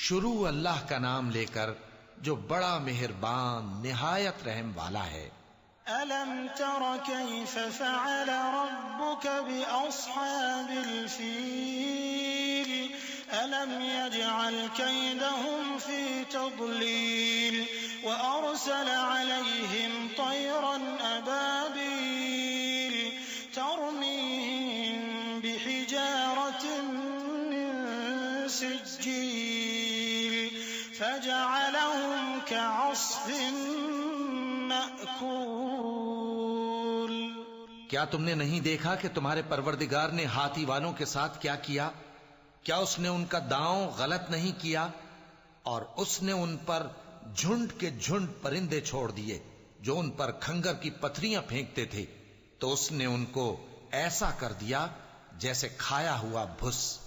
شروع اللہ کا نام لے کر جو بڑا مہربان نہایت رحم والا ہے۔ أَلَمْ تَرَ كَيْفَ فَعَلَ رَبُّكَ بِأَصْحَابِ الْفِيلِ أَلَمْ يَجْعَلْ كَيْدَهُمْ فِي تَضْلِيلٍ وَأَرْسَلَ عَلَيْهِمْ طَيْرًا أَبَابِيلَ تَرْمِيهِمْ بِحِجَارَةٍ مِّن سِجِّيلٍ فَجَعَلَهُمْ كَعَصْفٍ مَأْكُولٍ۔ کیا تم نے نہیں دیکھا کہ تمہارے پروردگار نے ہاتھی والوں کے ساتھ کیا کیا؟ کیا اس نے ان کا داؤں غلط نہیں کیا؟ اور اس نے ان پر جھنڈ کے جھنڈ پرندے چھوڑ دیے جو ان پر کھنگر کی پتھریاں پھینکتے تھے، تو اس نے ان کو ایسا کر دیا جیسے کھایا ہوا بھس۔